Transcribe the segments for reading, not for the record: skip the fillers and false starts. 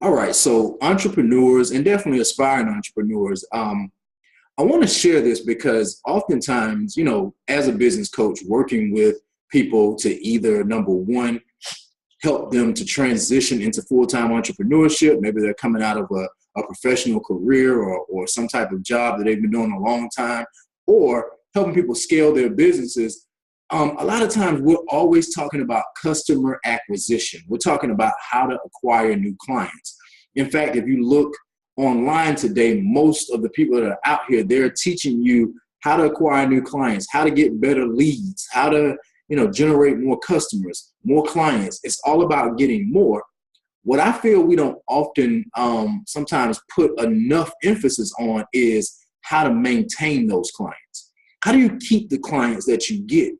All right, so entrepreneurs and definitely aspiring entrepreneurs, I want to share this because oftentimes, as a business coach, working with people to either number one, help them to transition into full-time entrepreneurship. Maybe they're coming out of a professional career or some type of job that they've been doing a long time, or helping people scale their businesses. A lot of times we're always talking about customer acquisition. We're talking about how to acquire new clients. In fact, if you look online today, most of the people that are out here, they're teaching you how to acquire new clients, how to get better leads, how to generate more customers, more clients. It's all about getting more. What I feel we don't often sometimes put enough emphasis on is how to maintain those clients. How do you keep the clients that you get?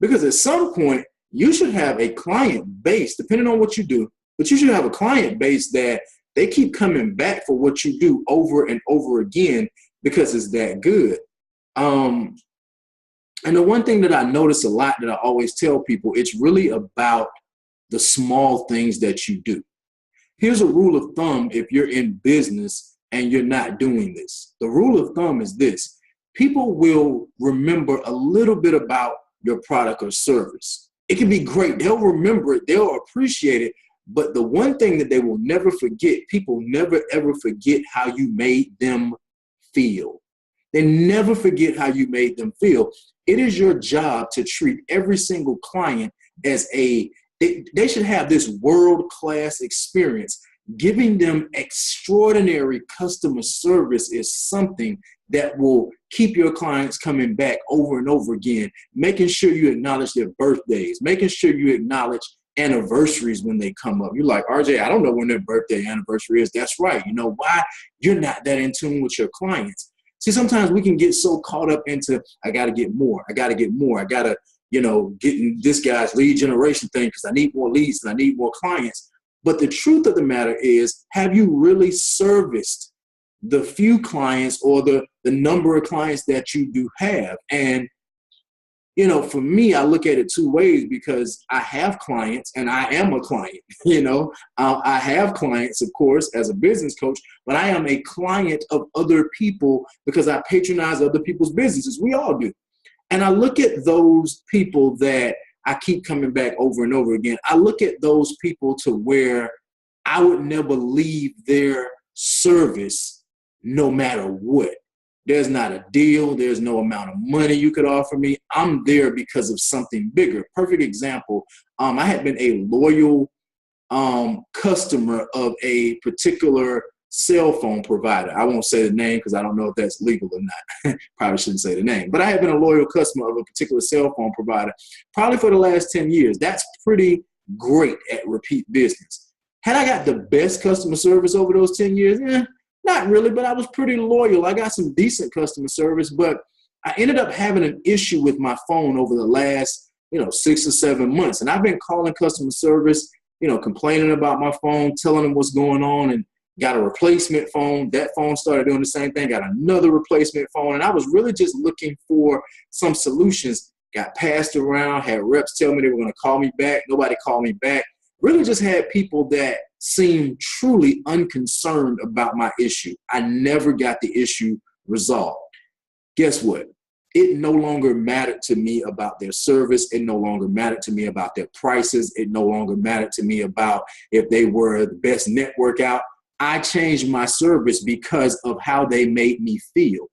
Because at some point, you should have a client base, depending on what you do, but you should have a client base that they keep coming back for what you do over and over again because it's that good. And the one thing that I notice a lot that I always tell people, it's really about the small things that you do. Here's a rule of thumb if you're in business and you're not doing this. The rule of thumb is this: people will remember a little bit about your product or service. It can be great. They'll remember it. They'll appreciate it. But the one thing that they will never forget, people never, ever forget how you made them feel. They never forget how you made them feel. It is your job to treat every single client as they should have this world-class experience. Giving them extraordinary customer service is something that will keep your clients coming back over and over again, making sure you acknowledge their birthdays, making sure you acknowledge anniversaries when they come up. You're like, RJ, I don't know when their birthday anniversary is. That's right. You know why? You're not that in tune with your clients. See, sometimes we can get so caught up into, I got to get more. I got to get more. I got to, get in this guy's lead generation thing because I need more leads and I need more clients. But the truth of the matter is, have you really serviced the few clients or the number of clients that you do have? And, for me, I look at it two ways because I have clients and I am a client. I have clients, of course, as a business coach, but I am a client of other people because I patronize other people's businesses. We all do. And I look at those people that I keep coming back over and over again. I look at those people to where I would never leave their service no matter what. There's not a deal. There's no amount of money you could offer me. I'm there because of something bigger. Perfect example. I had been a loyal customer of a particular cell phone provider. I won't say the name because I don't know if that's legal or not. Probably shouldn't say the name. But I have been a loyal customer of a particular cell phone provider probably for the last 10 years. That's pretty great at repeat business. Had I got the best customer service over those 10 years? Not really, but I was pretty loyal. I got some decent customer service, but I ended up having an issue with my phone over the last, 6 or 7 months. And I've been calling customer service, complaining about my phone, telling them what's going on, and got a replacement phone. That phone started doing the same thing, got another replacement phone. And I was really just looking for some solutions. Got passed around, had reps tell me they were going to call me back. Nobody called me back. Really just had people that seemed truly unconcerned about my issue. I never got the issue resolved. Guess what? It no longer mattered to me about their service. It no longer mattered to me about their prices. It no longer mattered to me about if they were the best network out. I changed my service because of how they made me feel.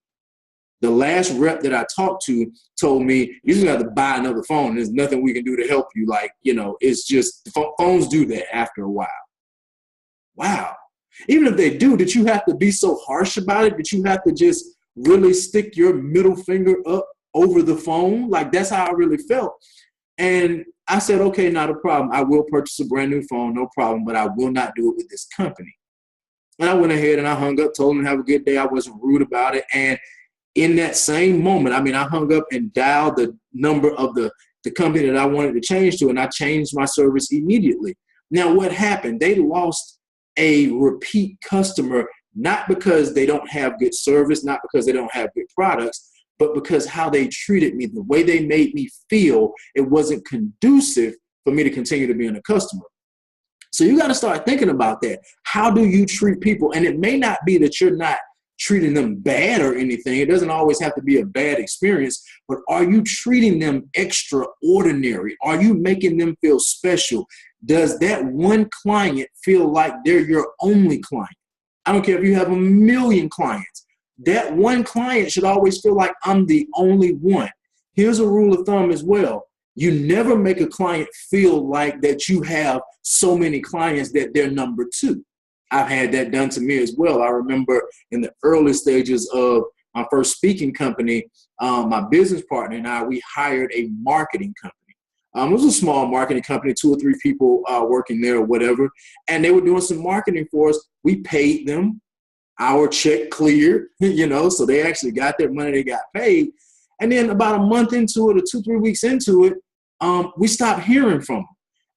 The last rep that I talked to told me, you just got to buy another phone. There's nothing we can do to help you. It's just phones do that after a while. Wow. Even if they do, did you have to be so harsh about it? Did you have to just really stick your middle finger up over the phone? That's how I really felt. And I said, okay, not a problem. I will purchase a brand new phone, no problem, but I will not do it with this company. And I went ahead and I hung up, told them to have a good day. I wasn't rude about it. And in that same moment, I hung up and dialed the number of the company that I wanted to change to, and I changed my service immediately. Now, what happened? They lost a repeat customer, not because they don't have good service, not because they don't have good products, but because how they treated me, the way they made me feel, it wasn't conducive for me to continue to be a customer. So you got to start thinking about that. How do you treat people? And it may not be that you're not treating them bad or anything. It doesn't always have to be a bad experience, but are you treating them extraordinary? Are you making them feel special? Does that one client feel like they're your only client? I don't care if you have 1 million clients. That one client should always feel like I'm the only one. Here's a rule of thumb as well. You never make a client feel like that you have so many clients that they're number two. I've had that done to me as well. I remember in the early stages of my first speaking company, my business partner and I, we hired a marketing company. It was a small marketing company, 2 or 3 people working there or whatever. And they were doing some marketing for us. We paid them. Our check cleared, so they actually got their money, they got paid. And then about a month into it or 2-3 weeks into it, we stopped hearing from them.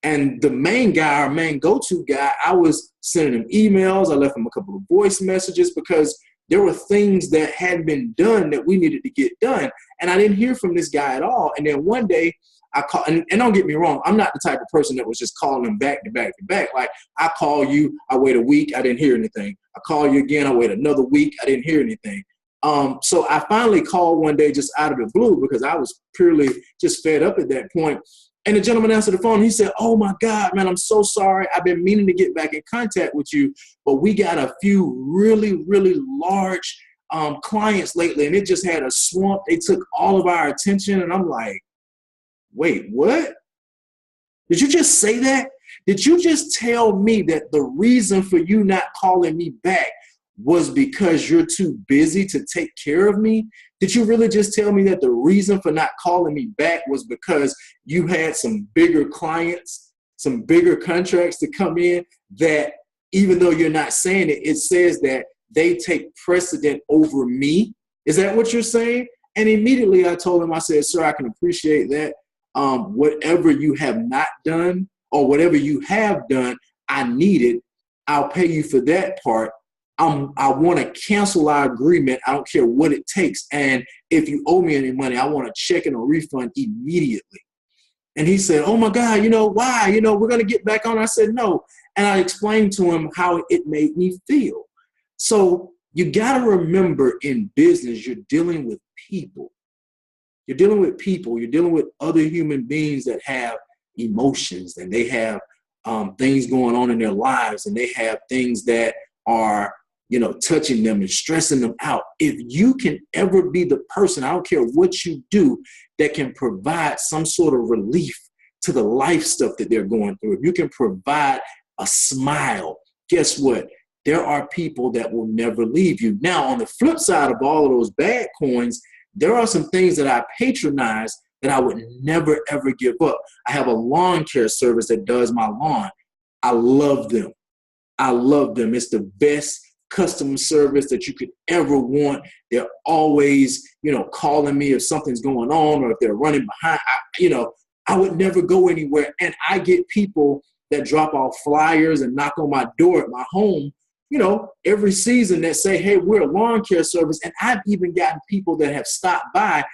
And the main guy, our main go-to guy, I was sending him emails. I left him a couple of voice messages because there were things that hadn't been done that we needed to get done. And I didn't hear from this guy at all. And then one day I called, and don't get me wrong, I'm not the type of person that was just calling him back to back to back. Like, I call you, I wait a week, I didn't hear anything. I call you again, I wait another week, I didn't hear anything. So I finally called one day just out of the blue because I was purely just fed up at that point. And the gentleman answered the phone. He said, "Oh my God, man, I'm so sorry. I've been meaning to get back in contact with you, but we got a few really, really large clients lately, and it just had a swamp. They took all of our attention." And I'm like, wait, what? Did you just say that? Did you just tell me that the reason for you not calling me back was because you're too busy to take care of me? Did you really just tell me that the reason for not calling me back was because you had some bigger clients, some bigger contracts to come in that, even though you're not saying it, it says that they take precedent over me? Is that what you're saying? And immediately I told him, I said, "Sir, I can appreciate that. Whatever you have not done or whatever you have done, I need it. I'll pay you for that part. I want to cancel our agreement. I don't care what it takes. And if you owe me any money, I want a check and a refund immediately." And he said, "Oh my God, why? We're going to get back on." I said, "No." And I explained to him how it made me feel. So you got to remember, in business, you're dealing with people. You're dealing with people. You're dealing with other human beings that have emotions, and they have things going on in their lives, and they have things that are touching them and stressing them out. If you can ever be the person, I don't care what you do, that can provide some sort of relief to the life stuff that they're going through, if you can provide a smile, guess what? There are people that will never leave you. Now, on the flip side of all of those bad coins, there are some things that I patronize that I would never, ever give up. I have a lawn care service that does my lawn. I love them. I love them. It's the best customer service that you could ever want. They're always, calling me if something's going on or if they're running behind. I would never go anywhere. And I get people that drop off flyers and knock on my door at my home, every season, that say, "Hey, we're a lawn care service." And I've even gotten people that have stopped by.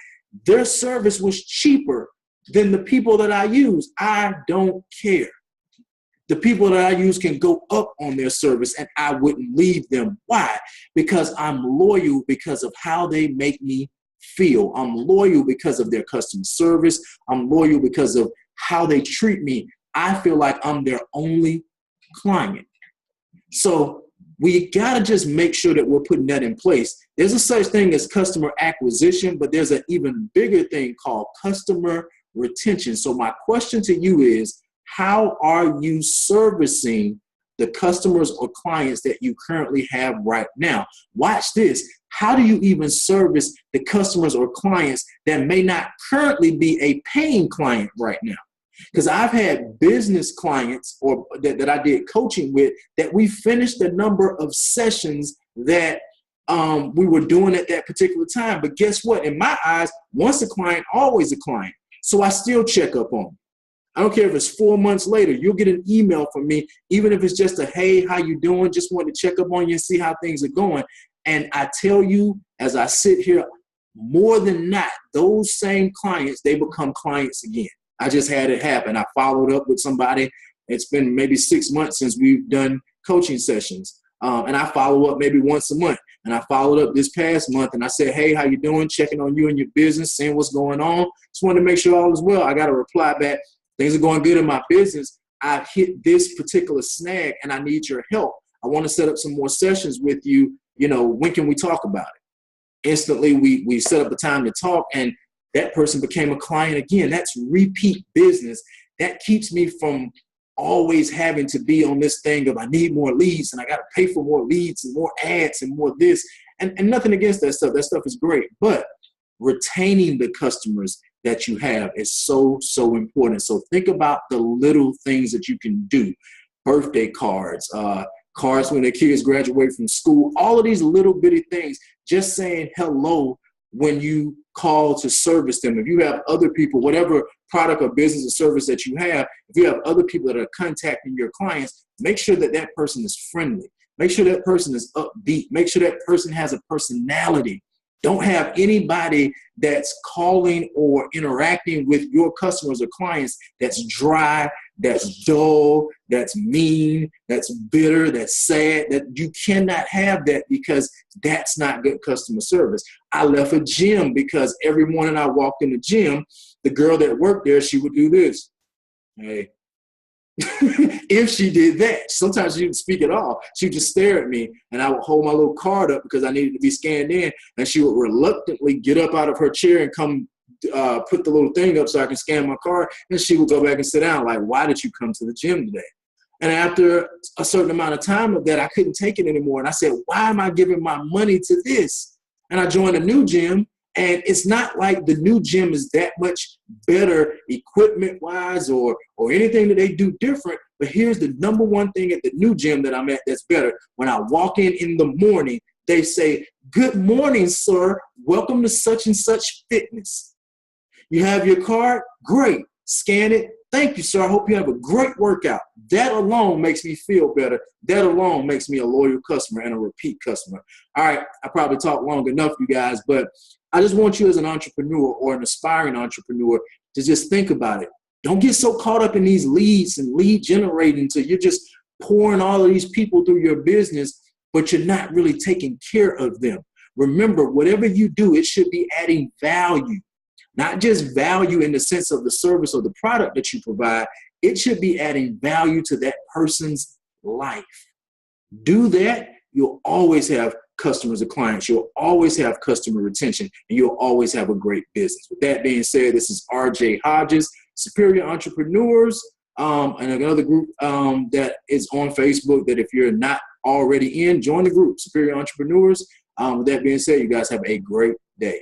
Their service was cheaper than the people that I use. I don't care. The people that I use can go up on their service and I wouldn't leave them. Why? Because I'm loyal because of how they make me feel. I'm loyal because of their customer service. I'm loyal because of how they treat me. I feel like I'm their only client. So we got to just make sure that we're putting that in place. There's a such thing as customer acquisition, but there's an even bigger thing called customer retention. So my question to you is, how are you servicing the customers or clients that you currently have right now? Watch this. How do you even service the customers or clients that may not currently be a paying client right now? Because I've had business clients or that I did coaching with that we finished the number of sessions that we were doing at that particular time. But guess what? In my eyes, once a client, always a client. So I still check up on them. I don't care if it's 4 months later, you'll get an email from me, even if it's just a, "Hey, how you doing? Just wanted to check up on you and see how things are going." And I tell you, as I sit here, more than not, those same clients, they become clients again. I just had it happen. I followed up with somebody It's been maybe 6 months since we've done coaching sessions. And I follow up maybe once a month. And I followed up this past month and I said, hey, how you doing? Checking on you and your business, seeing what's going on. Just wanted to make sure all is well. I got a reply back. Things are going good in my business. I've hit this particular snag and I need your help. I want to set up some more sessions with you. When can we talk about it? Instantly, we set up a time to talk, and that person became a client again. That's repeat business. That keeps me from always having to be on this thing of I need more leads and I got to pay for more leads and more ads and more this. And nothing against that stuff. That stuff is great. But retaining the customers that you have is so, so important. So think about the little things that you can do. Birthday cards, cards when their kids graduate from school, all of these little bitty things, just saying hello when you call to service them. If you have other people, whatever product or business or service that you have, if you have other people that are contacting your clients, make sure that that person is friendly. Make sure that person is upbeat. Make sure that person has a personality. Don't have anybody that's calling or interacting with your customers or clients that's dry, that's dull, that's mean, that's bitter, that's sad. That you cannot have that, because that's not good customer service. I left a gym because every morning I walked in the gym, the girl that worked there, she would do this. Hey. If she did that, sometimes she didn't speak at all. She would just stare at me, and I would hold my little card up because I needed to be scanned in, and she would reluctantly get up out of her chair and come put the little thing up so I can scan my card, and she would go back and sit down like, why did you come to the gym today? And after a certain amount of time of that, I couldn't take it anymore, and I said, why am I giving my money to this? And I joined a new gym. And it's not like the new gym is that much better equipment-wise or anything that they do different. But here's the number one thing at the new gym that I'm at that's better. When I walk in the morning, they say, good morning, sir. Welcome to such and such fitness. You have your card? Great. Scan it. Thank you, sir. I hope you have a great workout. That alone makes me feel better. That alone makes me a loyal customer and a repeat customer. All right, I probably talked long enough, you guys, but I just want you as an entrepreneur or an aspiring entrepreneur to just think about it. Don't get so caught up in these leads and lead generating until you're just pouring all of these people through your business, but you're not really taking care of them. Remember, whatever you do, it should be adding value. Not just value in the sense of the service or the product that you provide. It should be adding value to that person's life. Do that, you'll always have customers or clients. You'll always have customer retention, and you'll always have a great business. With that being said, this is RJ Hodges, Superior Entrepreneurs, and another group that is on Facebook that if you're not already in, join the group, Superior Entrepreneurs. With that being said, you guys have a great day.